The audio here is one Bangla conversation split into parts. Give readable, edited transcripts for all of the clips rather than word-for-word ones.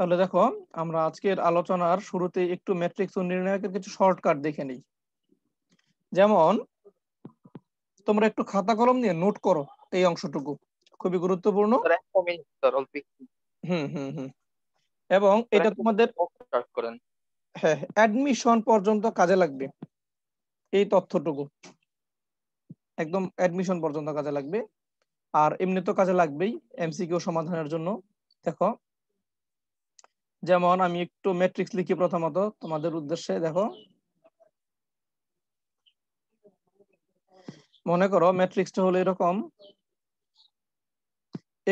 তাহলে দেখো, আমরা আজকের আলোচনার শুরুতে একটু ম্যাট্রিক্স ও নির্ণায়কের কিছু শর্টকাট দেখে নিই। যেমন তোমরা একটু খাতা কলম নিয়ে নোট করো এই অংশটুকু, খুবই গুরুত্বপূর্ণ। স্যার একটা মিনিট স্যার, অল্প একটু। হুম হুম হুম এবং স্যার এটা একটা তোমাদের স্টার্ট করেন। হ্যাঁ অ্যাডমিশন পর্যন্ত কাজে লাগবে। এই তথ্যটুকু একদম অ্যাডমিশন পর্যন্ত কাজে লাগবে, আর এমনি তো কাজে লাগবেই এমসিকিউ সমাধানের জন্য। দেখো, যেমন আমি একটু ম্যাট্রিক্স লিখি প্রথমত তোমাদের উদ্দেশ্যে। দেখো, মনে করো ম্যাট্রিক্সটা হলো এরকম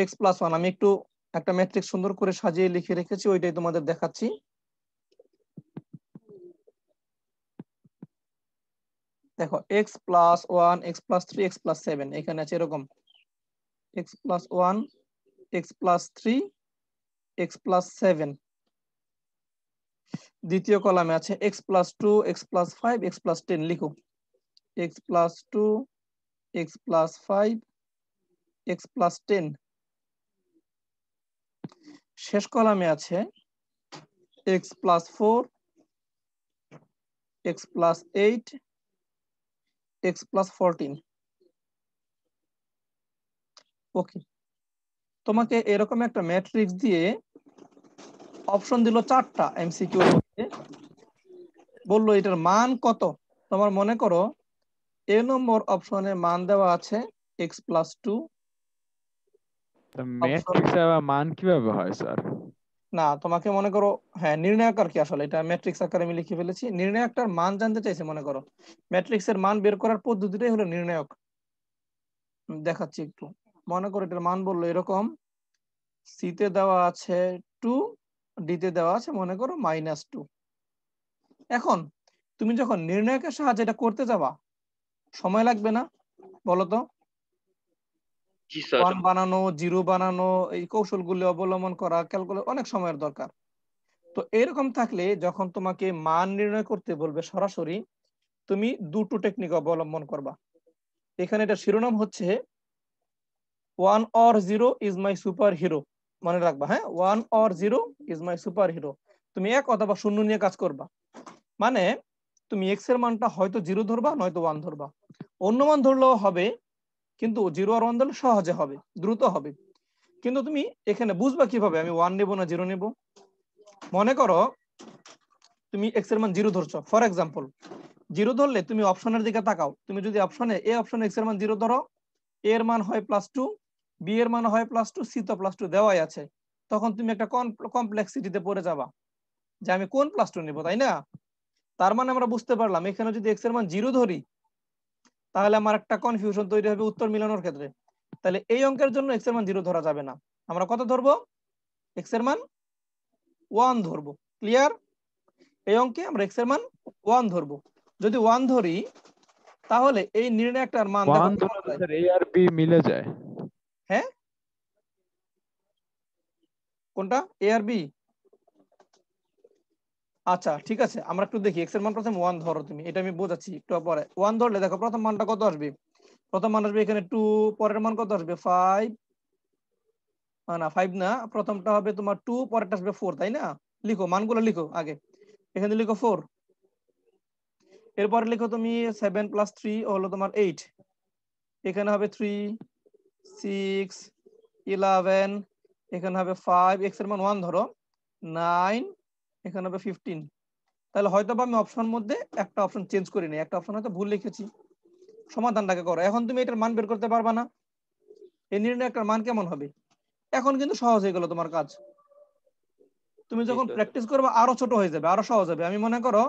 x+1। আমি একটু একটা ম্যাট্রিক্স সুন্দর করে সাজিয়ে লিখে রেখেছি, ওইটাই তোমাদের দেখাচ্ছি। দেখো, x+1, x+3, x+7 এখানে আছে এরকম x+1, x+3, x+7। দ্বিতীয় কলামে আছে x+2, x+5, x+10। লিখো x+2, x+5, x+10। শেষ কলামে আছে x+4, x+8, x+14। ওকে, তোমাকে এরকম একটা ম্যাট্রিক্স দিয়ে অপশন দিল 4টা এমসিকিউর মধ্যে, বললো এটার মান কত। তোমার মনে করো এ নম্বর অপশনে মান দেওয়া আছে x+2। অপশন ম্যাট্রিক্স আবার মান কিভাবে হয় স্যার? না, তোমাকে মনে করো, হ্যাঁ নির্ণায়ক আর কি, আসলে এটা ম্যাট্রিক্স আকারে আমি লিখে ফেলেছি। নির্ণায়কটার মান জানতে চাইছে। মনে করো ম্যাট্রিক্সের মান বের করার পদ্ধতিটাই হলো নির্ণায়ক। আমি দেখাচ্ছি একটু। মনে করো এটার মান বললো এরকম, সিতে দেওয়া আছে 2, ডিতে দেওয়া আছে মনে করো -2। এখন তুমি যখন নির্ণায়কের সাহায্যে এটা করতে যাবা, সময় লাগবে না বলো তো? জি স্যার। 1 বানানো, 0 বানানো, এই কৌশলগুলি অবলম্বন করা, ক্যালকুলেট অনেক সময়ের দরকার। তো এরকম থাকলে যখন তোমাকে মান নির্ণয় করতে বলবে সরাসরি, তুমি দুটো টেকনিক অবলম্বন করবা। এখানে এটা শিরোনাম হচ্ছে 1 or 0 is my super hero. মনে রাখবা, হ্যাঁ, 1 or 0 is my super hero. তুমি 1 অথবা 0 নিয়ে কাজ করবা। মানে তুমি এক্স এর মানটা হয়তো 0 ধরবা, নয়তো 1 ধরবা। অন্য মান ধরলেও হবে, কিন্তু 0 আর 1 ধরলে সহজে হবে, দ্রুত হবে। কিন্তু তুমি এখানে বুঝবা কিভাবে আমি 1 নেব না 0 নেব? মনে করো তুমি এক্স এর মান 0 ধরছো, ফর এক্সাম্পল। 0 ধরলে তুমি অপশনের দিকে তাকাও। তুমি যদি অপশনে এক্স এর মান 0 ধরো, এ এর মান হয় +2, বি এর মান হয় +2, সি তো +2 দেওয়াই আছে। তখন তুমি একটা কমপ্লেক্সিটিতে পড়ে যাবা যে আমি কোন +2 নেব, তাই না? তার মানে আমরা বুঝতে পারলাম এখানে যদি এক্স এর মান 0 ধরি, তাহলে আমার একটা কনফিউশন তৈরি হবে উত্তর মিলানোর ক্ষেত্রে। তাহলে এই অঙ্কের জন্য এক্স এর মান 0 ধরা যাবে না। আমরা কত ধরবো? এক্স এর মান 1 ধরবো। ক্লিয়ার? এই অঙ্কে আমরা এক্স এর মান 1 ধরবো। যদি 1 ধরি, তাহলে এই নির্ণায়কটার মান দেখো ওয়ান কেমন ধরলে তো যায়। স্যার এ আর বি মিলে যায়। হ্যাঁ, কোনটা এ আর বি? আচ্ছা ঠিক আছে, আমরা একটু দেখি। এক্স এর মান প্রথম 1 ধরো তুমি, এটা আমি বোঝাচ্ছি একটু পরে। 1 ধরলে দেখো প্রথম মানটা কত আসবে। প্রথম মান আসবে এখানে 2, পরের মান কত আসবে 5। না 5 না, প্রথমটা হবে তোমার 2, পরেরটা আসবে 4, তাই না? লিখো মানগুলো, লিখো আগে। এখানে লিখো 4, এরপরে লিখো তুমি 7 + 3 হলো তোমার 8। এখানে হবে 3, 6, 11, এখানে হবে 5, এক্স এর মান 1 ধরো 9, এখানে হবে 15। তাহলে হয়তো বা আমি অপশন মধ্যে একটা অপশন চেঞ্জ করি নি, একটা অপশন হয়তো ভুল লিখেছি। সমাধানটাকে করো। এখন তুমি এটার মান বের করতে পারবা না? এই নির্ণয় একটা মান কেমন হবে? এখন কিন্তু সহজ হয়ে গেল তোমার কাজ। তুমি জি যখন স্যার। প্র্যাকটিস করবে আরো ছোট হয়ে যাবে, আরো সহজ হবে। আমি মনে করো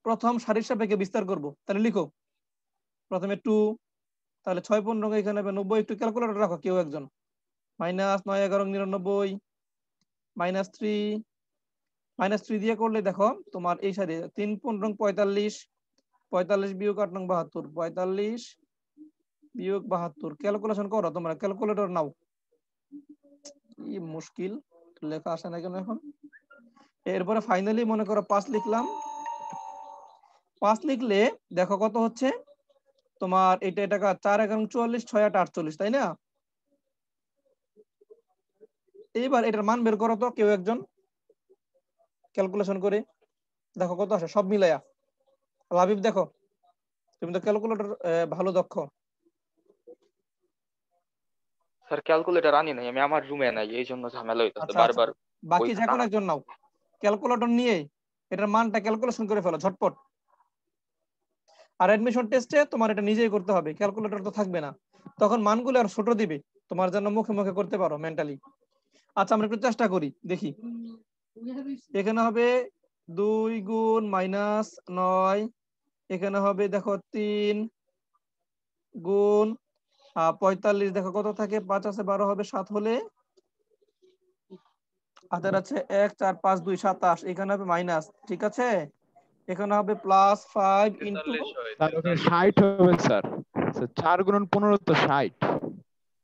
প্রথম সারির সাপেক্ষে বিস্তার করব, তাহলে লিখো প্রথমে 2, তাহলে 6 15 এখানে হবে 90। একটু ক্যালকুলেটর রাখো কেউ একজন। -9 11 99, -3, -3 দিয়ে করলে দেখো তোমার এই সারি 3 15 45, 45 বিয়োগ 8 9 72, 45 বিয়োগ 72। ক্যালকুলেশন করো, তোমরা ক্যালকুলেটর নাও। কি মুশকিল, লেখা আসে না কেন এখন? এরপরে ফাইনালি মনে করো 5 লিখলাম। 5 লিখলে দেখো কত হচ্ছে তোমার, এটা 4 11 44, 6 8 48, তাই না? এইবার এটার মান বের করো তো কেউ একজন। ক্যালকুলেশন করে দেখো কত আসে সব মিলাইয়া। লাবিব দেখো, তুমি তো ক্যালকুলেটর ভালো দক্ষ। স্যার ক্যালকুলেটর আনি নাই, আমি আমার রুমে নাই, এই জন্য ঝামেলা হইতাছে আচ্ছা আচ্ছা, বারবার। বাকি যে বইটা কোনো টানা। একজন নাও, ক্যালকুলেটর নিয়ে এটার মানটা ক্যালকুলেশন করে ফেলো ঝটপট। আর অ্যাডমিশন টেস্টে তোমার এটা নিজেই করতে হবে, ক্যালকুলেটর তো থাকবে না, তখন মানগুলো আর ছোট দিবে, তোমার যেন মুখে মুখে করতে পারো মেন্টালি। আচ্ছা আমরা একটু চেষ্টা করি দেখি। এখানে হবে 2 গুণ -9, এখানে হবে দেখো 3 গুণ 45, দেখো কত থাকে, 5 আছে 12 হবে 7 হলে হাতের আছে 1 4 5 2 27, এখানে হবে মাইনাস, ঠিক আছে, এখানে হবে +5 ইন্টু, 43 হয়, স্যার ওখানে 43। 60 হবে স্যার। স্যার 4 গুণন 15 তো 60।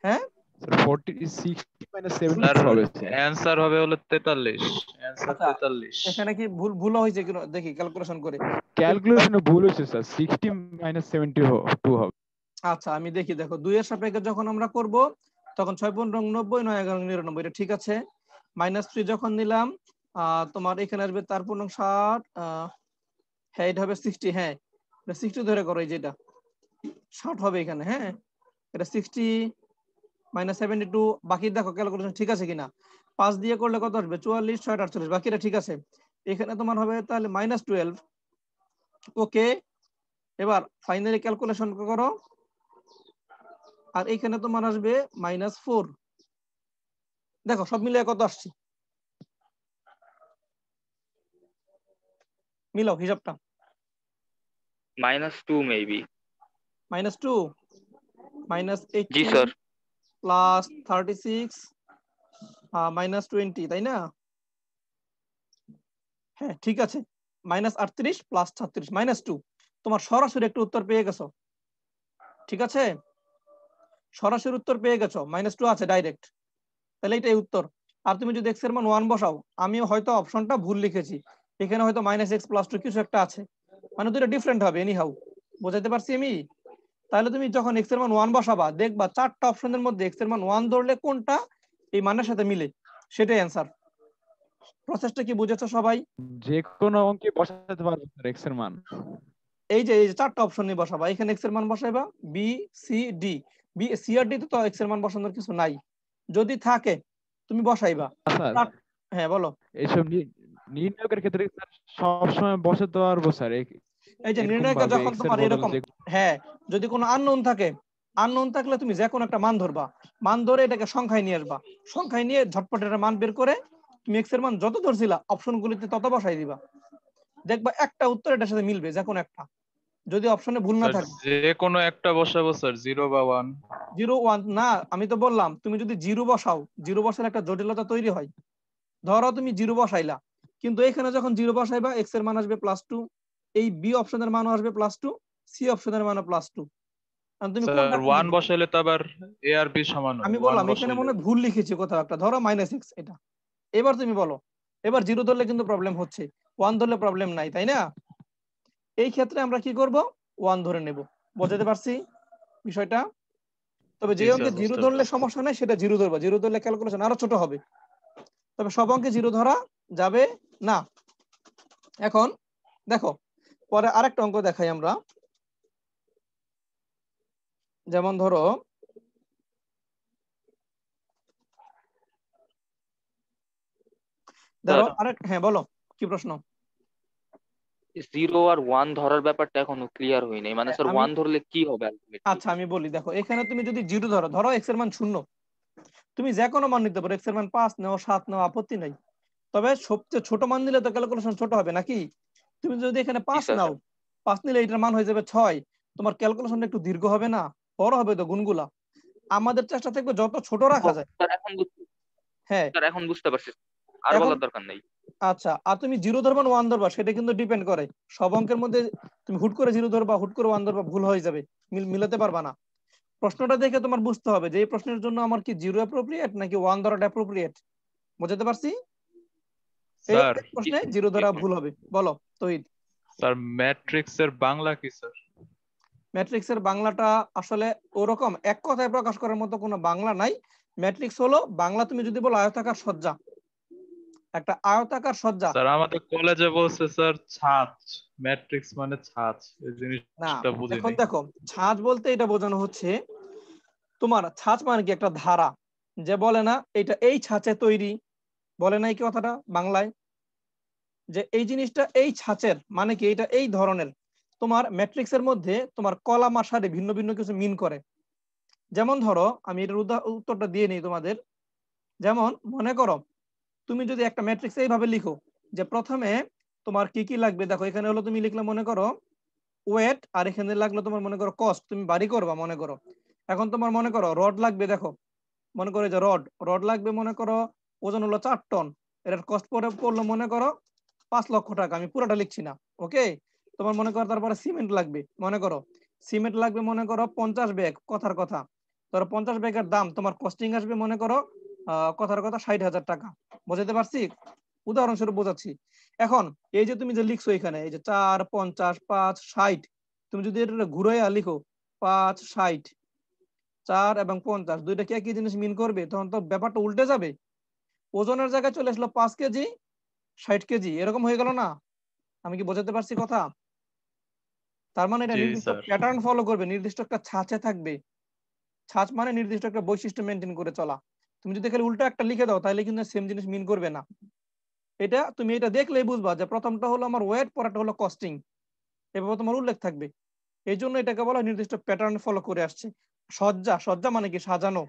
হ্যাঁ স্যার 40 60 মাইনাস স্যার 70 হবে স্যার। অ্যান্সার হবে হলো 43, অ্যান্সার আচ্ছা 43। এখানে কি ভুল হয়েছে কিনা দেখি ক্যালকুলেশন করে। ক্যালকুলেশনে ভুল হয়েছে স্যার, 60 মাইনাস 72 হবে। আচ্ছা আমি দেখি, দেখো 2 এর সাপেক্ষে যখন আমরা করব তখন 6 × 5 = 90, 9 × 11 = 99, এটা ঠিক আছে। -3 যখন নিলাম তোমার এখানে আসবে তার পূর্ণাঙ্ক 60, হ্যাঁ এটা হবে 60, হ্যাঁ এটা 60 ধরে করো, এই যেটা 60 হবে এখানে, হ্যাঁ এটা 60 -72, বাকি দেখো ক্যালকুলেশন ঠিক আছে কিনা। 5 দিয়ে করলে কত আসবে 44, 6 48, বাকিটা ঠিক আছে। এখানে তোমার হবে তাহলে -12, ওকে। এবার ফাইনালি ক্যালকুলেশন করো, আর এখানে তোমার আসবে -4, দেখো সব মিলিয়ে কত আসছে, মিলাও হিসাবটা। -2 মেবি। -2 জি -18 স্যার। +36 -20, তাই না? হ্যাঁ ঠিক আছে, -38 +36 -2, তোমার সরাসরি একটা উত্তর পেয়ে গেছো, ঠিক আছে, সরাসরি উত্তর পেয়ে গেছো, -2 আছে ডাইরেক্ট, তাহলে এটাই উত্তর। আর তুমি যদি x এর মান 1 বসাও, আমিও হয়তো অপশনটা ভুল লিখেছি, এখানে হয়তো -x + 2 কিছু একটা আছে, মানে দুটো ডিফারেন্ট হবে এনিহাউ, বোঝাতে পারছি আমি? তাহলে তুমি যখন x এর মান 1 বসাবা, দেখবা 4টা অপশনের মধ্যে x এর মান 1 ধরলে কোনটা এই মানের সাথে মিলে, সেটাই অ্যান্সার। প্রসেসটা কি বুঝেছো সবাই? যে কোনো অঙ্কে বসাতে পারবো স্যার এক্স এর মান। এই যে 4টা অপশন নিয়ে বসাবা, এখানে x এর মান বসাইবা B C D, B C আর ডি তো x এর মান বসানোর কিছু নাই, যদি থাকে তুমি বসাইবা। স্যার হ্যাঁ বলো। এইসব নির্ণায়কের ক্ষেত্রে স্যার সবসময় বসাতে পারবো স্যার এই যে এরকম নির্ণয়কে ভাবে যখন এক্স এর তোমার বদলে এরকম, যে হ্যাঁ যদি কোনো আননোন থাকে, আননোন থাকলে তুমি যে কোনো একটা মান ধরবা, মান ধরে এটাকে সংখ্যায় নিয়ে আসবা, সংখ্যায় নিয়ে ঝটপট একটা মান বের করে তুমি এক্স এর মান যত ধরছিলা অপশনগুলিতে তত বসাই দিবা, দেখবা একটা উত্তর এটার সাথে মিলবে, যে কোনো একটা, যদি অপশনে ভুল না স্যার থাকে। যে কোনো একটা বসাবো স্যার, 0 বা 1? 0 1 না, আমি তো বললাম তুমি যদি জিরো বসাও, জিরো বসালে একটা জটিলতা তৈরি হয়। ধরো তুমি জিরো বসাইলা, কিন্তু এখানে যখন জিরো বসাইবা এক্স এর মান আসবে +2, এই বি অপশনের মানও আসবে +2, সি অপশনের মানও +2, তুমি স্যার কোনটা 1 খুঁজবে? বসাইলে তো আবার এ আর বি সমান হয়, আমি 1 বললাম এখানে বসাইলে। মনে হয় ভুল লিখেছি কোথাও একটা, ধরো -x, এটা এবার তুমি বলো, এবার জিরো ধরলে কিন্তু প্রবলেম হচ্ছে, 1 ধরলে প্রবলেম নাই, তাই না? এই ক্ষেত্রে আমরা কি করব, 1 ধরে নেব, বোঝাতে পারছি বিষয়টা? তবে যে জি অঙ্কে স্যার, জিরো বুঝতে ধরলে পারছি। সমস্যা নেই, সেটা জিরো ধরবা, জিরো ধরলে ক্যালকুলেশন আরো ছোট হবে, তবে সব অঙ্কে জিরো ধরা যাবে না। এখন দেখো পরে আরেকটা অঙ্ক দেখাই আমরা, যেমন ধরো স্যার হ্যাঁ বলো কি প্রশ্ন? 0 আর 1 ধরার ব্যাপারটা এখনো ক্লিয়ার হয়নি, মানে হ্যাঁ, স্যার আমি 1 ধরলে কি হবে আলটিমেটলি? আচ্ছা আমি বলি, দেখো এখানে তুমি যদি জিরো ধরো, ধরো এক্স এর মান 0, তুমি যে কোনো মান নিতে পারো, এক্স এর মান 5 নাও 7 নাও, আপত্তি নাই, তবে সবচেয়ে ছোট মান নিলে তো ক্যালকুলেশন ছোট হবে নাকি? তুমি যদি এখানে জি 5 স্যার। নাও, 5 নিলে এটার মান হয়ে যাবে 6, তোমার ক্যালকুলেশনটা একটু দীর্ঘ হবে না, বড় হবে তো গুণগুলা। আমাদের চেষ্টা থাকবে যত ছোট রাখা যায়। স্যার হ্যাঁ এখন বুঝতে পারছি, আর এখন বলার দরকার নেই। আচ্ছা, আর তুমি জিরো ধরবা না 1 ধরবা সেটা কিন্তু ডিপেন্ড করে, সব অঙ্কের মধ্যে তুমি হুট করে জিরো ধরবা হুট করে 1 ধরবা, ভুল হয়ে যাবে, মিলাতে পারবা না। প্রশ্নটা দেখে তোমার বুঝতে হবে যে এই প্রশ্নের জন্য আমার কি জিরো অ্যাপ্রোপ্রিয়েট নাকি 1 ধরাটা অ্যাপ্রোপ্রিয়েট, বুঝতে পারছি? এই স্যার জি প্রশ্নে জিরো ধরা ভুল হবে, বলো তহিদ। স্যার ম্যাট্রিক্স এর বাংলা কি স্যার? ম্যাট্রিক্স এর বাংলাটা আসলে ওরকম এক কথায় প্রকাশ করার মতো কোনো বাংলা নাই। ম্যাট্রিক্স হলো বাংলা, তুমি যদি বলো আয়তাকার সজ্জা, একটা আয়তাকার সজ্জা। স্যার আমাদের কলেজে বলছে স্যার ছাঁচ, ম্যাট্রিক্স মানে ছাঁচ, এই না, জিনিসটা বুঝি এখন নাই। দেখো ছাঁচ বলতে এটা বোঝানো হচ্ছে তোমার ছাঁচ মানে কি একটা ধারা, যে বলে না এটা এই ছাঁচে তৈরি, বলে না এই কথাটা বাংলায়, যে এই জিনিসটা এই ছাঁচের মানে কি এটা এই ধরনের। তোমার ম্যাট্রিক্সের মধ্যে তোমার কলাম আর সারি ভিন্ন ভিন্ন কিছু মিন করে। যেমন ধরো আমি এটার উত্তরটা দিয়ে নিই তোমাদের। যেমন মনে করো তুমি যদি একটা ম্যাট্রিক্স এইভাবে লিখো যে প্রথমে তোমার কি কি লাগবে, দেখো এখানে হলো তুমি লিখলে মনে করো ওয়েট, আর এখানে লাগলো তোমার মনে করো কস্ট, তুমি বাড়ি করবা মনে করো। এখন তোমার মনে করো রড লাগবে, দেখো মনে করো যে রড রড লাগবে মনে করো ওজন হলো 4 টন, এটার কস্ট পড়লো মনে করো 5 লক্ষ টাকা, আমি পুরোটা লিখছি না, ওকে। তোমার মনে করো তারপরে সিমেন্ট লাগবে মনে করো, সিমেন্ট লাগবে মনে করো 50 ব্যাগ, কথার কথা। ধরো 50 ব্যাগের দাম তোমার কস্টিং আসবে মনে করো কথার কথা 60,000 টাকা। বুঝাতে পারছি? উদাহরণস্বরূপ বোঝাচ্ছি। এখন এই যে তুমি যে লিখছো এখানে এই যে 4, 50, 5, 60, তুমি যদি এটা ঘুরাইয়া লিখো 5, 60, 4 এবং 50 দুইটা কি একই জিনিস মিন করবে? তখন তো ব্যাপারটা উল্টে যাবে। ওজনের জায়গায় চলে আসলো 5 কেজি 60 কেজি, এরকম হয়ে গেল না? আমি কি বোঝাতে পারছি কথা? তার মানে এটা জি নির্দিষ্ট স্যার। প্যাটার্ন ফলো করবে, নির্দিষ্ট একটা ছাঁচে থাকবে। ছাঁচ মানে নির্দিষ্ট একটা বৈশিষ্ট্য মেনটেন করে চলা। তুমি যদি খালি উল্টো একটা লিখে দাও তাহলে কিন্তু সেম জিনিস মিন করবে না। এটা তুমি এটা দেখলেই বুঝবা যে প্রথমটা হলো আমার ওয়েট, পরেরটা হলো কস্টিং, এভাবে তোমার উল্লেখ থাকবে। এই জন্য এটাকে বলা হয় নির্দিষ্ট প্যাটার্ন ফলো করে আসছে। সজ্জা, সজ্জা মানে কি সাজানো,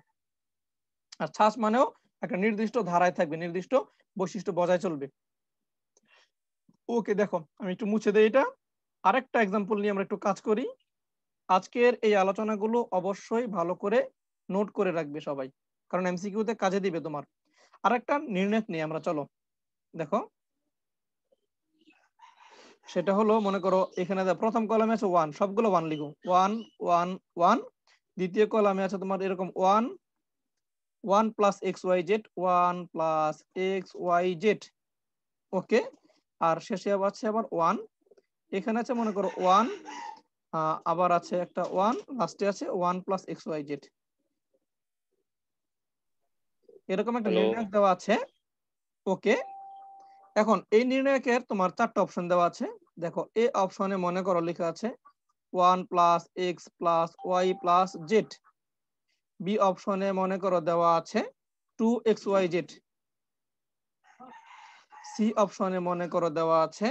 আর ছাঁচ মানেও একটা নির্দিষ্ট ধারায় থাকবে, নির্দিষ্ট বৈশিষ্ট্য বজায় চলবে। ওকে, দেখো আমি একটু মুছে দেই এটা। আরেকটা এক্সাম্পল নিয়ে আমরা একটু কাজ করি। আজকের এই আলোচনাগুলো অবশ্যই ভালো করে নোট করে রাখবে সবাই, কারণ এমসিকিউতে কাজে দিবে তোমার। আরেকটা নির্ণয় নিয়ে আমরা চলো দেখো। সেটা হলো মনে করো এখানে প্রথম কলামে আছে 1, সবগুলো 1 লিখো, 1 1 1। দ্বিতীয় কলামে আছে তোমার এরকম 1 1 plus X Y Z, 1 plus X Y Z, okay. আর শেষে আছে আবার 1, এখানে আছে মনে করো 1, আবার আছে একটা 1, লাস্টে আছে 1 প্লাস এক্স ওয়াই জেড, এরকম একটা হ্যালো। নির্ণায়ক দেওয়া আছে, ওকে। এখন এই নির্ণায়কের তোমার 4টা অপশন দেওয়া আছে। দেখো এ অপশনে মনে করো লেখা আছে 1 plus X plus Y plus Z. B অপশনে মনে করো দেওয়া আছে 2xyz। সি অপশনে মনে করো দেওয়া আছে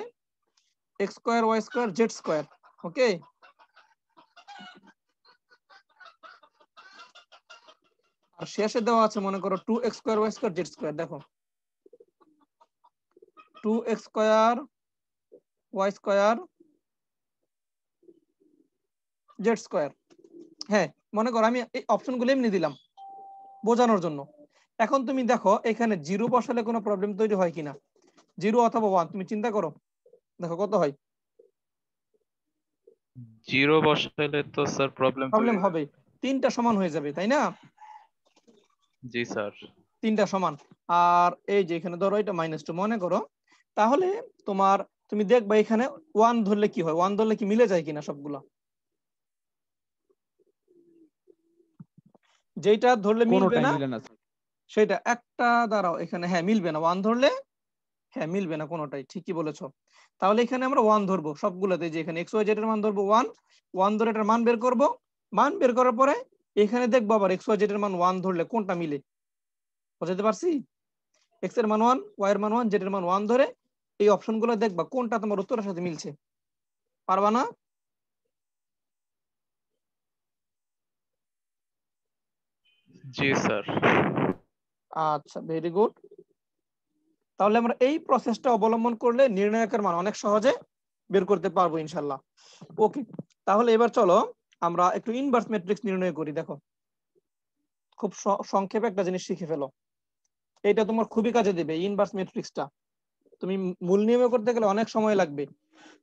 x square y square z square, okay. আর শেষে দেওয়া আছে মনে করো 2x square y square z square. দেখো 2x square y square z square. হ্যাঁ, মনে করো আমি এই অপশনগুলো এমনি দিলাম বোঝানোর জন্য। এখন তুমি দেখো এখানে জিরো বসালে কোনো প্রবলেম তৈরি হয় কিনা, 0 অথবা 1 তুমি চিন্তা করো, দেখো কত হয়। জিরো বসাইলে তো স্যার প্রবলেম প্রবলেম তৈরি হয়। হবে, 3টা সমান হয়ে যাবে তাই না? জি স্যার। 3টা সমান। আর এই যে এখানে ধরো এটা -2 মনে করো, তাহলে তোমার তুমি দেখবা এখানে 1 ধরলে কি হয়, 1 ধরলে কি মিলে যায় কিনা সবগুলা। যেটা ধরলে মিলবে কোনোটাই না মিলে না স্যার। সেটা একটা দাঁড়াও, এখানে হ্যাঁ মিলবে না 1 ধরলে, হ্যাঁ মিলবে না কোনোটাই, ঠিকই বলেছো। তাহলে এখানে আমরা 1 ধরবো সবগুলোতে, যে এখানে এক্স ওয়াই জেড এর মান ধরবো 1, 1 ধরে এটার মান বের করব। মান বের করার পরে এখানে দেখবো আবার এক্স ওয়াই জেড এর মান 1 ধরলে কোনটা মিলে। বুঝতে পারছি? এক্স এর মান 1, ওয়াই এর মান 1, জেড এর মান 1 ধরে এই অপশনগুলো দেখবা কোনটা তোমার উত্তরের সাথে মিলছে। পারবা না? জি স্যার। আচ্ছা, ভেরি গুড। তাহলে আমরা এই প্রসেসটা অবলম্বন করলে নির্ণায়কের মান অনেক সহজে বের করতে পারবো ইনশাল্লাহ। ওকে, তাহলে এবার চলো আমরা একটু ইনভার্স ম্যাট্রিক্স নির্ণয় করি। দেখো খুব সংক্ষেপে একটা জিনিস শিখে ফেলো, এটা তোমার খুবই কাজে দেবে ইনভার্স ম্যাট্রিক্সটা। তুমি মূল নিয়মে করতে গেলে অনেক সময় লাগবে।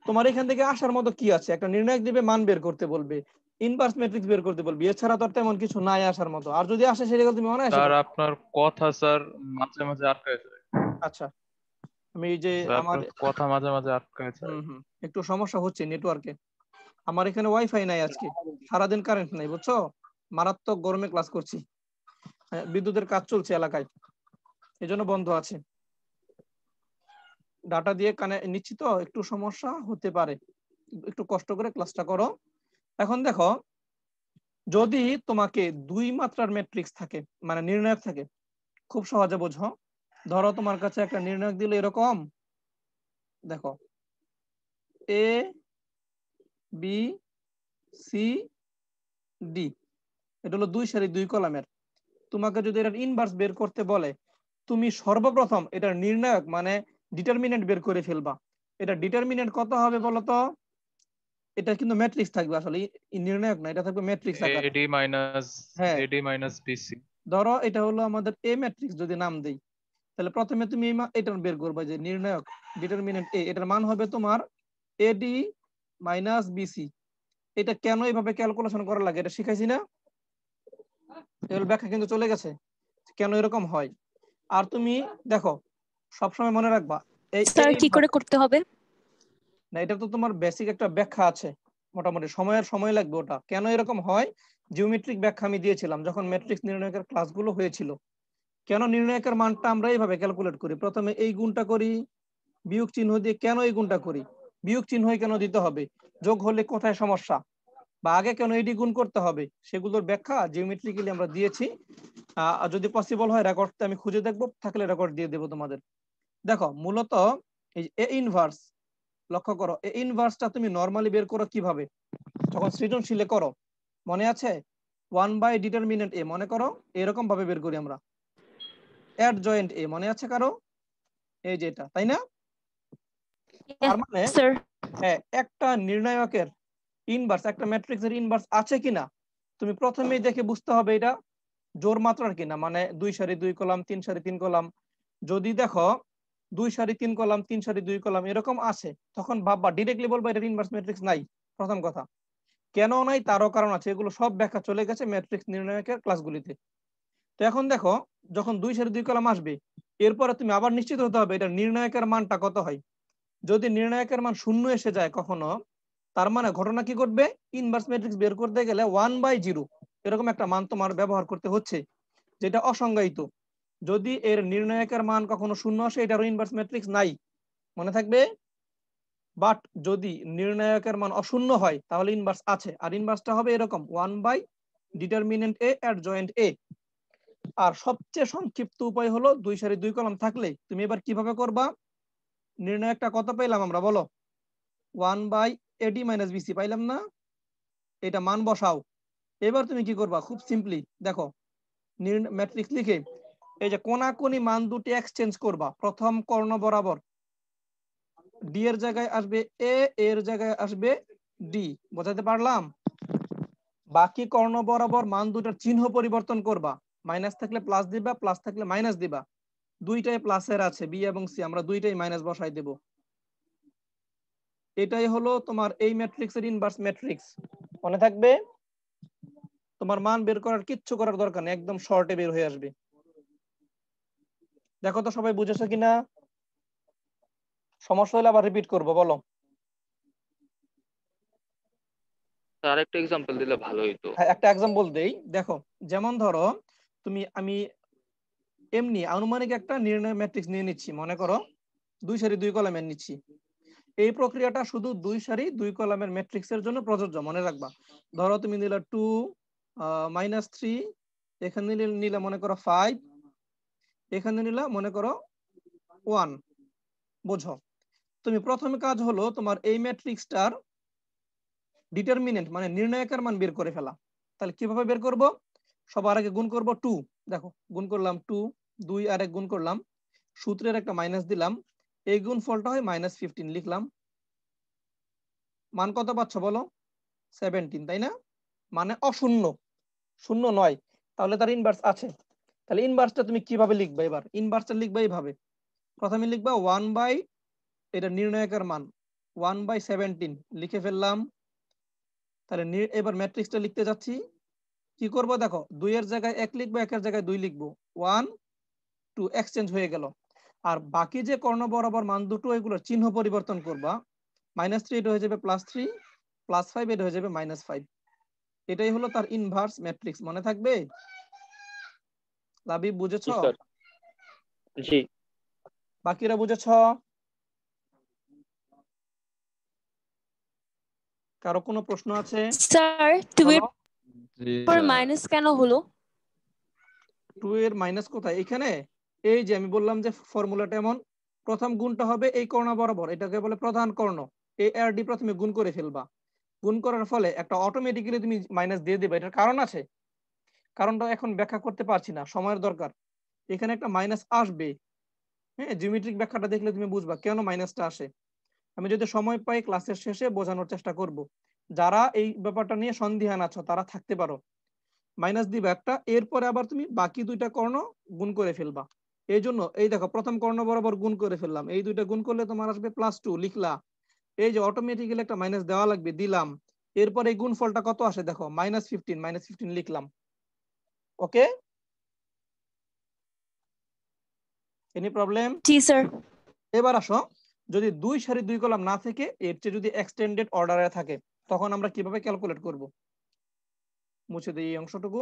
তোমার এখান থেকে আসার মতো কি আছে, একটা নির্ণায়ক দিবে, মান বের করতে বলবে, ইনভার্স ম্যাট্রিক্স বের করতে বলবে, এছাড়া তো আর তেমন কিছু নাই আসার মতো। আর যদি আসে সেটা তুমি অনায়াসে স্যার পারবে। আপনার কথা স্যার মাঝে মাঝে আটকায় যায়। আচ্ছা, আমি এই যে স্যার আমার আপনার কথা মাঝে মাঝে আটকায় যায়। একটু সমস্যা হচ্ছে নেটওয়ার্কে। আমার এখানে ওয়াইফাই নাই আজকে, সারাদিন কারেন্ট নাই বুঝছো, মারাত্মক গরমে ক্লাস করছি। বিদ্যুতের কাজ চলছে এলাকায়, এই জন্য বন্ধ আছে। ডাটা দিয়ে কানে নিচ্ছি তো একটু সমস্যা হতে পারে, একটু কষ্ট করে ক্লাসটা করো। এখন দেখো, যদি তোমাকে 2 মাত্রার ম্যাট্রিক্স থাকে, মানে নির্ণায়ক থাকে, খুব সহজে বোঝো। ধরো তোমার কাছে একটা নির্ণায়ক দিলে এরকম, দেখো এ বি সি ডি, এটা হলো 2 সারি 2 কলামের। তোমাকে যদি এটার ইনভার্স বের করতে বলে, তুমি সর্বপ্রথম এটার নির্ণায়ক মানে ডিটারমিনেন্ট বের করে ফেলবা। এটা ডিটারমিনেন্ট কত হবে বলো তো? এটা কিন্তু ম্যাট্রিক্স থাকবে, আসলে নির্ণায়ক না, এটা থাকবে ম্যাট্রিক্স আকারে। এডি মাইনাস হ্যাঁ, বিসি। ধরো এটা হলো আমাদের এ ম্যাট্রিক্স যদি নাম দেই, তাহলে প্রথমে তুমি এটা বের করবে যে নির্ণায়ক ডিটারমিনেন্ট এ, এটার মান হবে তোমার এডি মাইনাস বিসি। এটা কেন এইভাবে ক্যালকুলেশন করা লাগে এটা শিখাইছি না? এর ব্যাখ্যা কিন্তু চলে গেছে কেন এরকম হয়। আর তুমি দেখো, সবসময় মনে রাখবা এই স্যার কি করে করতে হবে? না, এটা তো তোমার বেসিক একটা ব্যাখ্যা আছে, মোটামুটি সময় লাগবে। ওটা কেন এরকম হয় জিওমেট্রিক ব্যাখ্যা আমি দিয়েছিলাম যখন ম্যাট্রিক্স নির্ণায়কের ক্লাসগুলো হয়েছিল। কেন নির্ণায়কের মানটা আমরা এইভাবে ক্যালকুলেট করি, প্রথমে এই গুণটা করি, বিয়োগ চিহ্ন দিয়ে কেন এই গুণটা করি, বিয়োগ চিহ্ন কেন দিতে হবে, যোগ হলে কোথায় সমস্যা, বা আগে কেন এডি গুণ করতে হবে, সেগুলোর ব্যাখ্যা জিওমেট্রিক্যালি আমরা দিয়েছি। যদি পসিবল হয় রেকর্ডটা আমি খুঁজে দেখবো, থাকলে রেকর্ড দিয়ে দেবো তোমাদের। দেখো মূলত এই এ ইনভার্স, লক্ষ্য করো এ ইনভার্সটা তুমি নরমালি বের করো কিভাবে, যখন সৃজনশীলে করো, মনে আছে 1 বাই ডিটারমিনেন্ট এ, মনে করো এরকম ভাবে বের করি আমরা। অ্যাড জয়েন্ট এ মনে আছে কারো? এই যে এটা, তাই না? তার মানে স্যার হ্যাঁ, একটা নির্ণায়কের ইনভার্স, একটা ম্যাট্রিক্সের ইনভার্স আছে কিনা তুমি প্রথমেই দেখে বুঝতে হবে এটা জোড় মাত্রার কিনা, মানে 2 সারি 2 কলাম 3 সারি 3 কলাম। যদি দেখো 2 সারি 3 কলাম 3 সারি 2 কলাম এরকম আছে, তখন ভাববা ডিরেক্টলি বলবা এটা ইনভার্স ম্যাট্রিক্স নাই। প্রথম কথা, কেন নাই তারও কারণ আছে, এগুলো সব ব্যাখ্যা চলে গেছে ম্যাট্রিক্স নির্ণায়কের ক্লাসগুলিতে। তো এখন দেখো, যখন 2 সারি 2 কলাম আসবে, এরপরে তুমি আবার নিশ্চিত হতে হবে এটা নির্ণায়কের মানটা কত হয়। যদি নির্ণায়কের মান 0 এসে যায় কখনো, তার মানে ঘটনা কি ঘটবে, ইনভার্স ম্যাট্রিক্স বের করতে গেলে 1/0 এরকম একটা মান তোমার ব্যবহার করতে হচ্ছে, যেটা অসংজ্ঞায়িত। যদি এর নির্ণায়কের মান কখনো 0 আসে, এটারও ইনভার্স ম্যাট্রিক্স নাই, মনে থাকবে। বাট যদি নির্ণায়কের মান অশূন্য হয় তাহলে ইনভার্স আছে, আর ইনভার্সটা হবে এরকম 1/ডিটারমিনেন্ট এ অ্যাট জয়েন্ট এ। আর সবচেয়ে সংক্ষিপ্ত উপায় হলো 2 সারি 2 কলাম থাকলে তুমি এবার কিভাবে করবা, নির্ণায়কটা কত পেলাম আমরা বলো, 1/AD মাইনাস বিসি পাইলাম না, এটা মান বসাও। এবার তুমি কি করবা, খুব সিম্পলি দেখো, ম্যাট্রিক্স লিখে এই যে কোনাকুনি মান দুটি এক্সচেঞ্জ করবা। প্রথম কর্ণ বরাবর ডি এর জায়গায় আসবে এ, এর জায়গায় আসবে ডি, বোঝাতে পারলাম? বাকি কর্ণ বরাবর মান দুটার চিহ্ন পরিবর্তন করবা, মাইনাস থাকলে প্লাস দিবা, প্লাস থাকলে মাইনাস দিবা। দুইটাই প্লাসের আছে, বি এবং সি, আমরা দুইটাই মাইনাস বসাই দেব। এটাই হলো তোমার এই ম্যাট্রিক্সের ইনভার্স ম্যাট্রিক্স, মনে থাকবে। তোমার মান বের করার কিচ্ছু করার দরকার নেই, একদম শর্টে বের হয়ে আসবে। দেখো তো সবাই বুঝেছো কিনা, সমস্যা হলে আবার রিপিট করবো, বলো। স্যার একটা এক্সাম্পল দিলে ভালো হইতো। হ্যাঁ, একটা এক্সাম্পল দেই, দেখো যেমন ধরো আমি এমনি আনুমানিক একটা নির্ণয় ম্যাট্রিক্স নিয়ে নিচ্ছি, মনে করো 2 সারি 2 কলামের নিচ্ছি। এই প্রক্রিয়াটা শুধু 2 সারি 2 কলামের ম্যাট্রিক্সের জন্য প্রযোজ্য, মনে রাখবা। ধরো তুমি নিলা 2 -3, এখানে নিলা মনে করো 5, এখানে নিলা মনে করো 1। বোঝো, তুমি প্রথম কাজ হলো তোমার এই ম্যাট্রিক্সটার ডিটারমিনেন্ট মানে নির্ণায়কের মান বের করে ফেলা। তাহলে কিভাবে বের করব, সবার আগে গুণ করব 2, দেখো গুণ করলাম 2, 2 আর 1 গুণ করলাম, সূত্রের একটা মাইনাস দিলাম, এই গুণফলটা হয় -15 লিখলাম। মান কত পাচ্ছ বলো, 17, তাই না? মানে অশূন্য, শূন্য নয়, তাহলে তার ইনভার্স আছে। তাহলে ইনভার্সটা তুমি কিভাবে লিখবে, এবার ইনভার্সটা লিখবে এইভাবে, প্রথমে লিখবা 1/ এটা নির্ণায়কের মান 1/17 লিখে ফেললাম। তাহলে এবার ম্যাট্রিক্সটা লিখতে যাচ্ছি, কি করব দেখো, 2 এর জায়গায় 1 লিখবো, 1 এর জায়গায় 2 লিখবো, 1 2 এক্সচেঞ্জ হয়ে গেল। আর বাকি যে কর্ণ বরাবর মান দুটো, এগুলোর চিহ্ন পরিবর্তন করবা, -3 এটা হয়ে যাবে +3, +5 এটা হয়ে যাবে -5। এটাই হলো তার ইনভার্স ম্যাট্রিক্স, মনে থাকবে। লাবিব জি বুঝেছো? স্যার। জি। বাকিরা বুঝেছো? কারো কোনো প্রশ্ন আছে? স্যার 2 এর বলো। জি পর স্যার। মাইনাস কেন হলো? 2 এর মাইনাস কোথায়? এখানে এই যে আমি বললাম যে ফর্মুলাটা এমন, প্রথম গুণটা হবে এই কর্ণ বরাবর, এটাকে বলে প্রধান কর্ণ। এ আর ডি প্রথমে গুণ করে ফেলবা, গুণ করার ফলে একটা অটোমেটিক্যালি তুমি মাইনাস দিয়ে দিবে। এটার কারণ আছে, কারণটা এখন ব্যাখ্যা করতে পারছি না, সময়ের দরকার। এখানে একটা মাইনাস আসবে, হ্যাঁ, জিওমেট্রিক ব্যাখ্যাটা দেখলে তুমি বুঝবা কেন মাইনাসটা আসে। আমি যদি সময় পাই ক্লাসের শেষে বোঝানোর চেষ্টা করব। যারা এই ব্যাপারটা নিয়ে সন্দিহান আছো তারা থাকতে পারো। মাইনাস দিবা একটা, এরপরে আবার তুমি বাকি দুইটা কর্ণ গুণ করে ফেলবা। এই জন্য এই দেখো প্রথম কর্ণ বরাবর গুণ করে ফেললাম, এই দুইটা গুণ করলে তোমার আসবে +2 লিখলা। এই যে অটোমেটিক্যালি একটা মাইনাস দেওয়া লাগবে, দিলাম। এরপর এই গুণফলটা কত আসে দেখো, -15 লিখলাম। ওকে, এনি প্রবলেম? জি স্যার। এবার আসো, যদি 2 সারি 2 কলাম না থেকে এর চেয়ে যদি এক্সটেন্ডেড অর্ডারে থাকে, তখন আমরা কিভাবে ক্যালকুলেট করব? মুছে দিই এই অংশটুকু।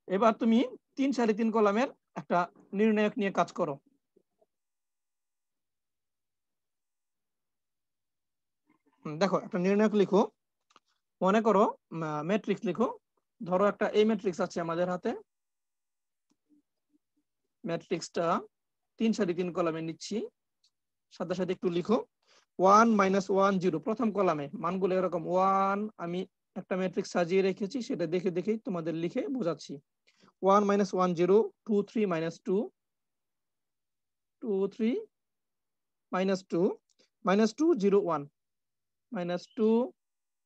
এবার তুমি 3 সারি 3 কলামের একটা নির্ণায়ক নিয়ে কাজ করো। দেখো একটা নির্ণায়ক লিখো, মনে করো ম্যাট্রিক্স লিখো। ধরো একটা এই ম্যাট্রিক্স আছে আমাদের হাতে, ম্যাট্রিক্সটা 3 সারি 3 কলামে নিচ্ছি। সাথে সাথে একটু লিখো 1 -1 0 প্রথম কলামে মানগুলো এরকম 1, আমি একটা ম্যাট্রিক্স সাজিয়ে রেখেছি, সেটা দেখে দেখেই তোমাদের লিখে বোঝাচ্ছি। 1 -1 0 2 3 -2 2 3 -2 -2 0 1 -2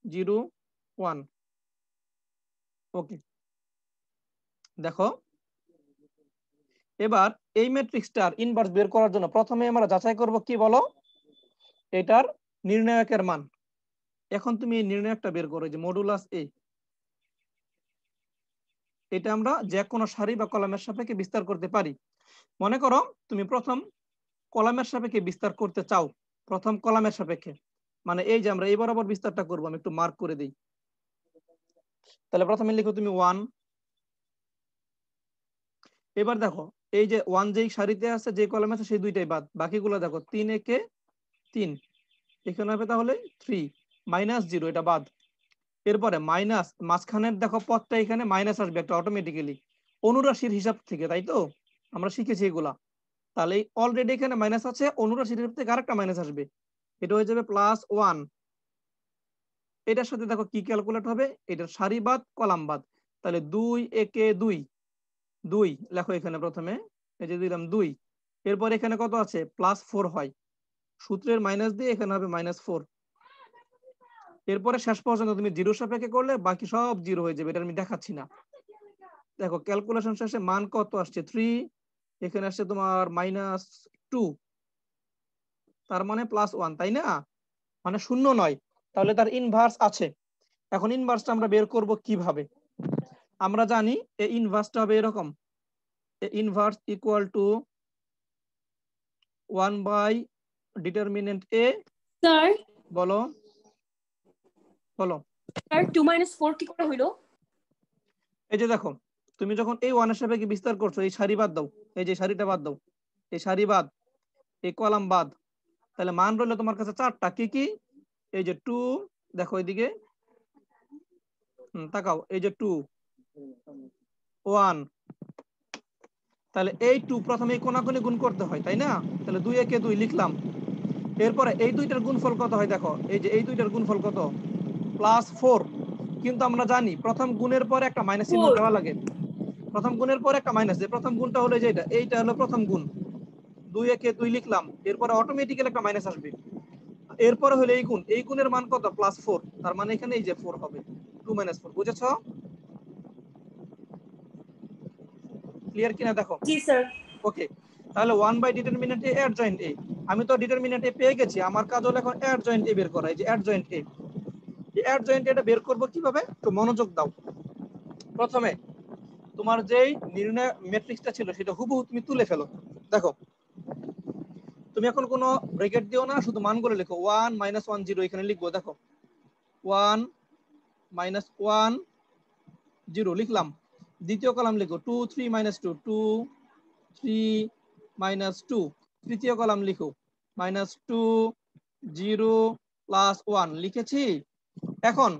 0 1। ওকে, দেখো এবার এই ম্যাট্রিক্সটার ইনভার্স বের করার জন্য প্রথমে আমরা যাচাই করব কি বলো, এটার নির্ণায়কের মান। এখন তুমি এই নির্ণায়কটা বের করো, যে মডুলাস এ, এটা আমরা যে কোনো সারি বা কলামের সাপেক্ষে বিস্তার করতে পারি। মনে করো তুমি প্রথম কলামের সাপেক্ষে বিস্তার করতে চাও, প্রথম কলামের সাপেক্ষে, মানে এই যে আমরা এই বরাবর বিস্তারটা করবো, আমি একটু মার্ক করে দিই। তাহলে প্রথমে লিখো তুমি 1। এবার দেখো এই যে 1 যেই সারিতে আছে, যে কলামে আছে, সেই দুইটাই বাদ, বাকিগুলো দেখো 3 একে 3, এখানে হবে তাহলে 3 -0 এটা বাদ। এরপরে মাইনাস মাঝখানের দেখো পদটা, এখানে মাইনাস আসবে একটা অটোমেটিক্যালি অনুরাশির হিসাব থেকে, তাই তো আমরা শিখেছি এগুলা। তাহলে অলরেডি এখানে মাইনাস আছে, অনুরাশির হিসাব থেকে আরেকটা মাইনাস আসবে, এটা হয়ে যাবে +1। এটার সাথে দেখো কি ক্যালকুলেট হবে, এটার সারি বাদ কলাম বাদ। তাহলে 2 একে 2 2 লেখো এখানে প্রথমে, এই যে দিলাম 2। এরপর এখানে কত আছে, +4 হয়, সূত্রের মাইনাস দিয়ে এখানে হবে -4। এরপরে শেষ পর্যন্ত তুমি জিরো সাপেক্ষে করলে বাকি সব জিরো হয়ে যাবে, এটা আমি দেখাচ্ছি না। দেখো ক্যালকুলেশন শেষে মান কত আসছে, 3, এখানে আসছে তোমার -2, তার মানে +1, তাই না? মানে শূন্য নয়, তাহলে তার ইনভার্স আছে। এখন ইনভার্সটা আমরা বের করব কিভাবে? আমরা জানি এই ইনভার্সটা হবে এরকম, inverse equal to determinant A. Sir বলো বলো। স্যার 2 - 4 কি করে হইলো? এই যে দেখো, তুমি যখন এই 1 এর সাপেক্ষে বিস্তার করছো, এই সারি বাদ দাও, এই যে সারিটা বাদ দাও, এই সারি বাদ, এই কলাম বাদ, তাহলে মান রইলো তোমার কাছে 4টা। কি কি? এই যে 2, দেখো এইদিকে, তাকাও, এই যে 2 1, তাহলে এই 2 প্রথমে এই কোণাকুণি গুণ করতে হয়, তাই না? তাহলে 2 একে 2 লিখলাম। এরপরে এই দুইটার গুণফল কত হয় দেখো, এই যে এই দুইটার গুণফল কত, +4। কিন্তু আমরা জানি প্রথম গুণের পরে একটা মাইনাস চিহ্ন 4 দেওয়া লাগে, প্রথম গুণের পরে একটা মাইনাস, যে প্রথম গুণটা হলো যে এইটা হলো প্রথম গুণ, 2 একে 2 লিখলাম, এরপরে অটোমেটিক্যালি একটা মাইনাস আসবে। এরপরে হলো এই গুণ, এই গুণের মান কত, +4, তার মানে এখানে এই যে 4 হবে, 2 - 4। বুঝেছো? ক্লিয়ার কিনা দেখো। জি স্যার। ওকে, তাহলে 1/ডিটারমিনেন্ট এ অ্যাডজয়েন্ট এ, আমি তো ডিটারমিনেন্ট এ পেয়ে গেছি, আমার কাজ হলো এখন অ্যাডজয়েন্ট এ বের করা। এই যে অ্যাডজয়েন্ট এ, এই অ্যাডজয়েন্ট এটা বের করব কিভাবে, একটু মনোযোগ দাও। প্রথমে তোমার যেই নির্ণয় ম্যাট্রিক্সটা ছিল সেটা হুবহু তুমি তুলে ফেলো। দেখো তুমি এখন কোনো ব্র্যাকেট দিও না, শুধু মানগুলো লিখো। 1 -1 0 এখানে লিখবো, দেখো 1 -1 0 লিখলাম। দ্বিতীয় কলাম লিখো 2 3 -2 2 3 -2। তৃতীয় কলাম লিখো -2 0 প্লাস 1 লিখেছি। এখন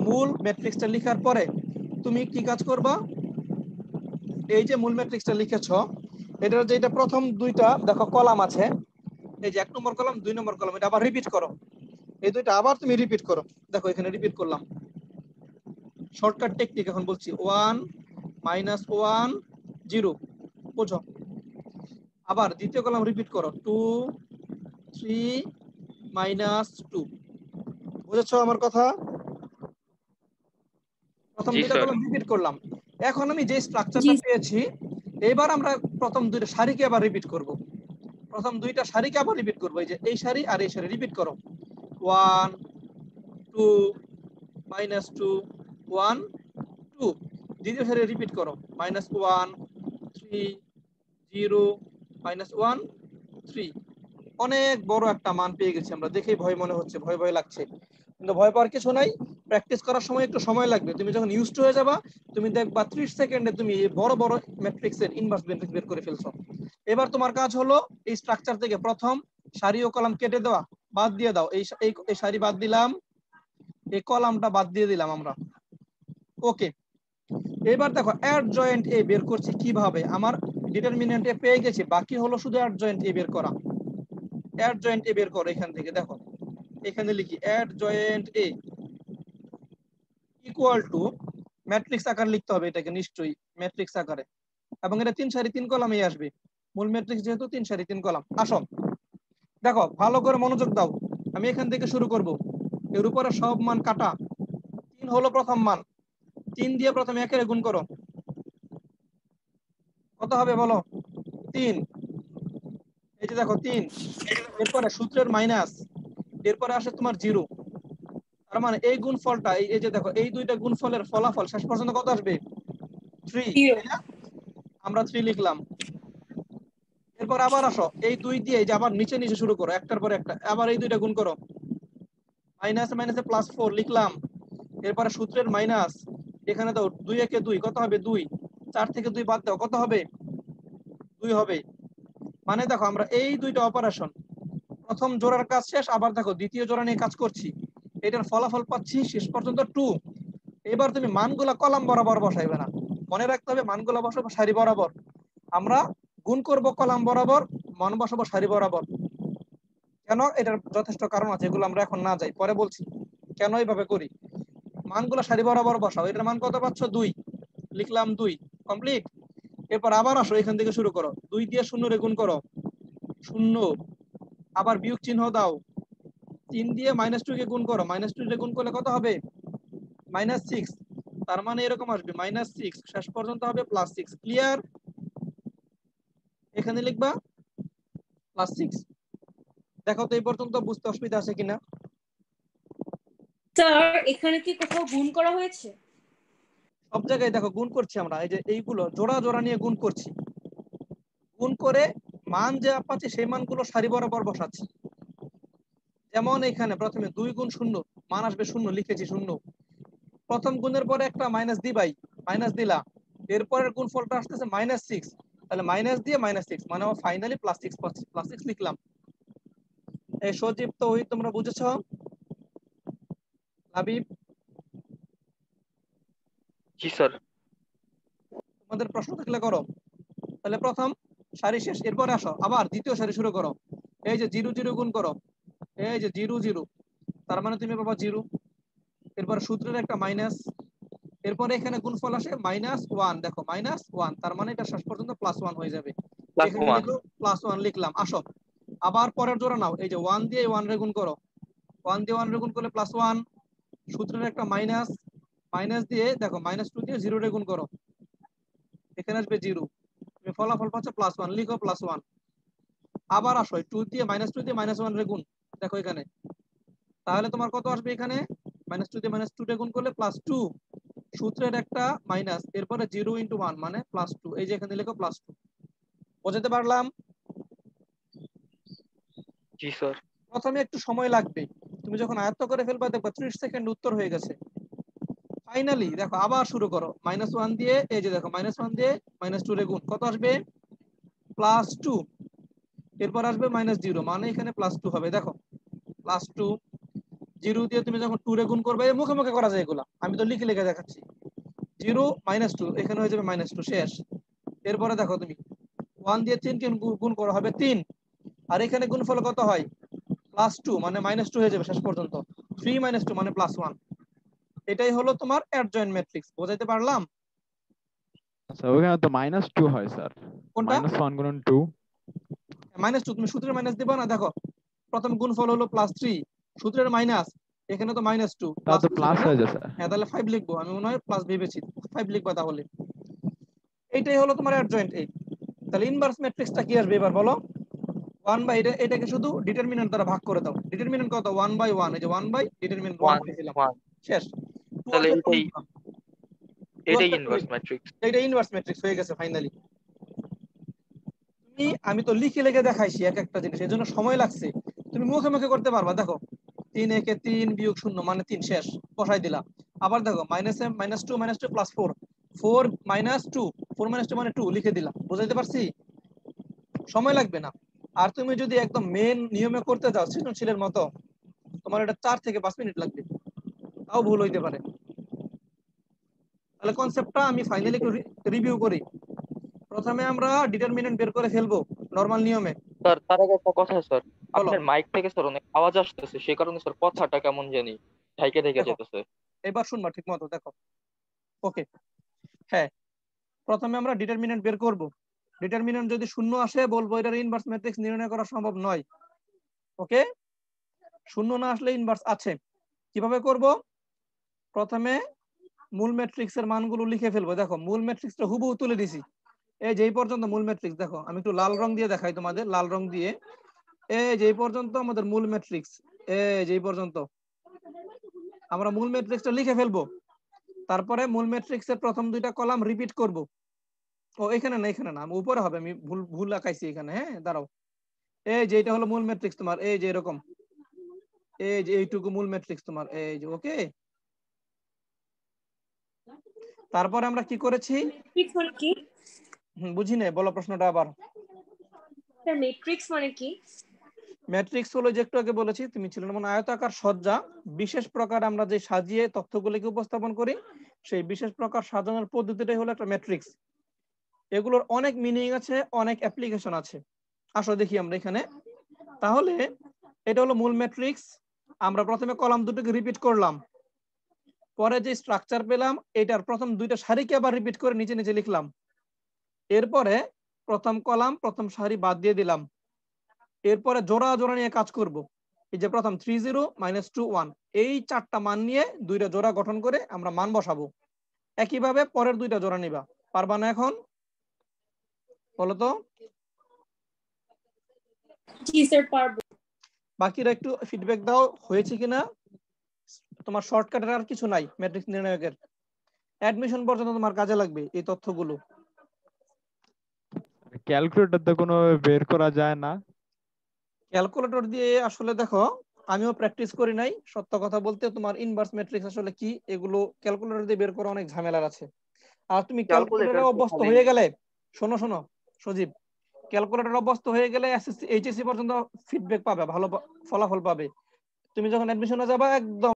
মূল ম্যাট্রিক্সটা লেখার পরে তুমি কি কাজ করবা, এই যে মূল ম্যাট্রিক্সটা লিখেছো এটার যে এটা প্রথম দুইটা দেখো কলাম আছে, এই যে 1 নম্বর কলাম 2 নম্বর কলাম, এটা আবার রিপিট করো, এই দুইটা আবার তুমি রিপিট করো। দেখো এখানে রিপিট করলাম, শর্টকাট টেকনিক এখন বলছি, 1 -1 0, বুঝো। আবার দ্বিতীয় কলাম রিপিট করো, 2 3 -2, বুঝেছো আমার কথা? প্রথম জি দুইটা স্যার। কলাম রিপিট করলাম। এখন আমি যে জি স্ট্রাকচারটা পেয়েছি, এবার আমরা প্রথম দুইটা সারিকে আবার রিপিট করব। প্রথম দুইটা সারিকে আবার রিপিট করব, এই যে এই সারি আর এই সারি রিপিট করো, 1 2 -2 1 2। দ্বিতীয় সারি রিপিট করো, -1 3 0 -1 3। অনেক বড় একটা মান পেয়ে গেছি আমরা, দেখেই ভয় মনে হচ্ছে, ভয় ভয় লাগছে, কিন্তু ভয় পাওয়ার কিছু নাই। প্র্যাকটিস করার সময় একটু সময় লাগবে, তুমি যখন ইউজড হয়ে যাবা তুমি দেখবা 30 সেকেন্ডে তুমি এই বড় বড় ম্যাট্রিক্সের ইনভার্স ম্যাট্রিক্স বের করে ফেলছো। এবার তোমার কাজ হলো এই স্ট্রাকচার থেকে প্রথম সারি ও কলাম কেটে দেওয়া, বাদ দিয়ে দাও, এই সারি বাদ দিলাম, এই কলামটা বাদ দিয়ে দিলাম আমরা। ওকে, এবার দেখো অ্যাড জয়েন্ট এ বের করছি কিভাবে, আমার ডিটারমিনেন্ট এ পেয়ে গেছি, বাকি হলো শুধু অ্যাড জয়েন্ট এ বের করা। অ্যাড জয়েন্ট এ বের করো, এখান থেকে দেখো এখানে লিখি adjoint A equal to, matrix আকার লিখতে হবে এটাকে নিশ্চয়ই ম্যাট্রিক্স আকারে, এবং এটা 3 সারি 3 কলামেই আসবে, মূল ম্যাট্রিক্স যেহেতু 3 সারি 3 কলাম। আসো দেখো ভালো করে মনোযোগ দাও, আমি এখান থেকে শুরু করব, এর উপরে সব মান কাটা, 3 হলো প্রথম মান, 3 দিয়ে প্রথমে 1 এর গুণ করো, কত হবে বলো, 3। এই যে দেখো 3, এরপরে সূত্রের মাইনাস, এরপরে আসে তোমার 0, তার মানে এই গুণফলটা এই যে দেখো এই দুইটা গুণফলের ফলাফল শেষ পর্যন্ত কত আসবে, 3, তাই না? আমরা 3 লিখলাম। এরপর আবার আসো এই 2 দিয়ে এই যে আবার নিচে নিচে শুরু করো, একটার পর একটা, আবার এই দুইটা গুণ করো, মাইনাসে মাইনাসে +4 লিখলাম। এরপরে সূত্রের মাইনাস, এখানে দাও 2 একে 2 কত হবে 2, 4 থেকে 2 বাদ দাও কত হবে 2 হবে। মানে দেখো আমরা এই দুইটা অপারেশন, প্রথম জোড়ার কাজ শেষ, আবার দেখো দ্বিতীয় জোড়া নিয়ে কাজ করছি, এটার ফলাফল পাচ্ছি শেষ পর্যন্ত 2। এবার তুমি মানগুলা কলাম বরাবর বসাইবে না, মনে রাখতে হবে মানগুলা বসাবো সারি বরাবর, আমরা গুণ করব কলাম বরাবর, মান বসাবো সারি বরাবর। কেন, এটার যথেষ্ট কারণ আছে, এগুলো আমরা এখন না যাই, পরে বলছি কেন এইভাবে করি। মানগুলো সারি বরাবর বসাও, এটার মান কত পাচ্ছ 2, লিখলাম 2, কমপ্লিট। এরপর আবার আসো এখান থেকে শুরু করো, 2 দিয়ে 0 রে গুণ করো 0, আবার বিয়োগ চিহ্ন দাও, 3 দিয়ে -2 কে গুণ করো, -2 রে গুণ করলে কত হবে -6, তার মানে এরকম আসবে -6, শেষ পর্যন্ত হবে +6, ক্লিয়ার? এখানে লিখবা +6। দেখো তো এই পর্যন্ত বুঝতে অসুবিধা আছে কিনা? স্যার এখানে কি কোথাও গুণ করা হয়েছে? সব জায়গায় দেখো গুণ করছি আমরা, এই যে এইগুলো জোড়া জোড়া নিয়ে গুণ করছি, গুণ করে মান যে পাচ্ছি সেই মানগুলো সারি বরাবর বসাচ্ছি। যেমন এখানে প্রথমে 2 গুণ 0, মান আসবে 0, লিখেছি 0, প্রথম গুণের পরে একটা মাইনাস দিবাই, মাইনাস দিলা, এরপরের গুণফলটা আসতেছে -6, তাহলে মাইনাস দিয়ে -6, মানে ফাইনালি +6 পাচ্ছি, +6 লিখলাম। এই সজীব তো ওই তোমরা বুঝেছো, হাবিব জি স্যার। তোমাদের প্রশ্ন থাকলে করো। তাহলে প্রথম সারি শেষ, এরপরে আসো আবার দ্বিতীয় সারি শুরু করো, এই যে 0 0 গুণ করো, এই যে 0 0, তার মানে তুমি পাবা 0, এরপর সূত্রের একটা মাইনাস, এরপরে এখানে গুণফল আসে -1, দেখো -1, তার মানে এটা শেষ পর্যন্ত +1 হয়ে যাবে, এখানে +1। লিখো +1 লিখলাম। আসো আবার পরের জোড়া নাও, এই যে 1 দিয়ে 1 রে গুণ করো, 1 দিয়ে 1 রে গুণ করলে +1, সূত্রের একটা মাইনাস, মাইনাস দিয়ে দেখো -2 দিয়ে 0 রে গুণ করো, এখানে আসবে 0, তুমি ফলাফল পাচ্ছ +1, লিখো +1। আবার আসো 2 দিয়ে -2 দিয়ে -1 রে গুণ, দেখো এখানে, তাহলে তোমার কত আসবে এখানে, -2 দিয়ে -2 রে গুণ করলে +2, সূত্রের একটা মাইনাস, এরপরে 0 × 1 মানে +2, এই যে এখানে লিখো +2। বুঝতে পারলাম? জি স্যার। প্রথমে একটু সময় লাগবে, তুমি যখন আয়ত্ত করে ফেলবা দেখবা 30 সেকেন্ড উত্তর হয়ে গেছে। ফাইনালি দেখো আবার শুরু করো, -1 দিয়ে, এই যে দেখো -1 দিয়ে -2 রে গুণ, কত আসবে +2, এরপর আসবে -0, মানে এখানে +2 হবে, দেখো +2, 0 দিয়ে তুমি যখন 2 রে গুণ করবে, মুখে মুখে করা যায় এগুলা, আমি তো লিখে লিখে দেখাচ্ছি। 0 -2 এখানে হয়ে যাবে -2 শেষ। এরপরে দেখো তুমি 1 দিয়ে 3 কে গুণ করা হবে 3, আর এখানে গুণফল কত হয় +2 মানে -2 হয়ে যাবে শেষ পর্যন্ত। 3 - 2 মানে +1। এটাই হলো তোমার অ্যাডজয়েন্ট ম্যাট্রিক্স। বোঝাইতে পারলাম? আচ্ছা ওখানে তো -2 হয় স্যার, কোনটা -1 গুণন 2। -2? তুমি সূত্রের মাইনাস দিবা না, দেখো প্রথম গুণফল হলো +3, সূত্রের মাইনাস, এখানে তো -2 তা তো + প্লাস না। হয়ে যায় স্যার। হ্যাঁ, তাহলে 5 লিখবো, আমি মনে হয় প্লাস ভেবেছি, 5 লিখবা তাহলে। এইটাই হলো তোমার অ্যাডজয়েন্ট। এই তাহলে ইনভার্স ম্যাট্রিক্সটা কি আসবে এবার বলো? 1/, এটাকে শুধু ডিটারমিন্যান্ট দ্বারা ভাগ করে দাও। ডিটারমিন্যান্ট কত? 1/1, এই যে 1/, ডিটারমিন্যান্ট 1 ওয়ান করে দিলাম, ওয়ান শেষ। 2 তাহলে আসলে এটাই লিখলাম, 2 এটাই আসলে ইনভার্স ম্যাট্রিক্স। এটা ইনভার্স ম্যাট্রিক্স হয়ে গেছে ফাইনালি। আমি তো লিখে লিখে দেখাইছি এক একটা জিনিস, এর জন্য সময় লাগছে। তুমি মুখে মুখে করতে পারবা। দেখো 3 একে 3 বিয়োগ 0 মানে 3 শেষ, বসাই দিলা। আবার দেখো -2 -2 +4, 4 -2, 4 -2 মানে 2 লিখে দিলাম। বুঝাইতে পারছি? সময় লাগবে না। আর তুমি যদি একদম মেন নিয়মে করতে যাও সৃজনশীলের মতো, তোমার এটা 4 থেকে 5 মিনিট লাগবে, তাও ভুল হইতে পারে। তাহলে কনসেপ্টটা আমি ফাইনালি একটু রিভিউ করি। প্রথমে আমরা ডিটারমিনেন্ট বের করে ফেলবো নরমাল নিয়মে। স্যার তার আগে একটা কথা স্যার, বলো। আপনার মাইক থেকে স্যার অনেক আওয়াজ আসতেছে, সেই কারণে স্যার কথাটা কেমন জানি ঢাইকে ঢাইকে দেখো যেতেছে। এবার শুনবা ঠিক মতো, দেখো। ওকে, হ্যাঁ, প্রথমে আমরা ডিটারমিনেন্ট বের করব। ডিটারমিনেন্ট যদি শূন্য আসে বলবো এটার ইনভার্স ম্যাট্রিক্স নির্ণয় করা সম্ভব নয়। ওকে, শূন্য না আসলে ইনভার্স আছে। কিভাবে করব? প্রথমে মূল ম্যাট্রিক্সের মানগুলো লিখে ফেলবো। দেখো মূল ম্যাট্রিক্সটা হুবহু তুলে দিছি, এই যে এই পর্যন্ত মূল ম্যাট্রিক্স। দেখো আমি একটু লাল রং দিয়ে দেখাই তোমাদের, লাল রং দিয়ে। এই যে এই পর্যন্ত আমাদের মূল ম্যাট্রিক্স, এই যে এই পর্যন্ত আমরা মূল ম্যাট্রিক্সটা লিখে ফেলবো। তারপরে মূল ম্যাট্রিক্সের প্রথম দুইটা কলাম রিপিট করব। ও এখানে না, এখানে না, আমি উপরে হবে, আমি ভুল ভুল আঁকাইছি এখানে। হ্যাঁ দাঁড়াও, এই যে এটা হলো মূল ম্যাট্রিক্স তোমার, এই যে এরকম, এই যে এইটুকু মূল ম্যাট্রিক্স তোমার, এই যে। ওকে, তারপরে আমরা কি করেছি? ম্যাট্রিক্স মানে কি বুঝি নাই, বলো প্রশ্নটা আবার। স্যার? ম্যাট্রিক্স মানে কি? ম্যাট্রিক্স হলো যে একটু আগে বলেছি, তুমি ছিল না, মানে আয়তাকার সজ্জা, বিশেষ প্রকার আমরা যে সাজিয়ে তথ্যগুলিকে উপস্থাপন করি, সেই বিশেষ প্রকার সাজানোর পদ্ধতিটাই হলো একটা ম্যাট্রিক্স। এগুলোর অনেক মিনিং আছে, অনেক অ্যাপ্লিকেশন আছে। আসো দেখি আমরা এখানে। তাহলে এটা হলো মূল ম্যাট্রিক্স। আমরা প্রথমে কলাম দুটোকে রিপিট করলাম, পরে যে স্ট্রাকচার পেলাম এটার প্রথম দুইটা সারিকে আবার রিপিট করে নিচে নিচে লিখলাম। এরপরে প্রথম কলাম প্রথম সারি বাদ দিয়ে দিলাম। এরপরে জোড়া জোড়া নিয়ে কাজ করব। এই যে প্রথম 3 0 -2 1, এই চারটা মান নিয়ে দুইটা জোড়া গঠন করে আমরা মান বসাবো। একইভাবে পরের দুইটা জোড়া নিবা। পারবা না এখন? বলো তো। জি স্যার পারবো। বাকিরা একটু ফিডব্যাক দাও, হয়েছে কিনা। তোমার শর্টকাটের আর কিছু নাই ম্যাট্রিক্স নির্ণায়কের, অ্যাডমিশন পর্যন্ত তোমার কাজে লাগবে এই তথ্যগুলো। ক্যালকুলেটর তো কোনো বের করা যায় না। ক্যালকুলেটর দিয়ে আসলে দেখো, আমিও প্র্যাকটিস করি নাই সত্য কথা বলতে। তোমার ইনভার্স ম্যাট্রিক্স আসলে কি এগুলো ক্যালকুলেটর দিয়ে বের করা অনেক ঝামেলার আছে। আর তুমি ক্যালকুলেটরে ক্যালকুলেটর তো অভ্যস্ত খালি হয়ে গেলে, শোনো শোনো সজীব, ক্যালকুলেটর অভ্যস্ত হয়ে গেলে এসএসসি এইচএসসি পর্যন্ত ফিডব্যাক পাবে, ভালো ফলাফল পাবে। তুমি যখন অ্যাডমিশনে যাবা একদম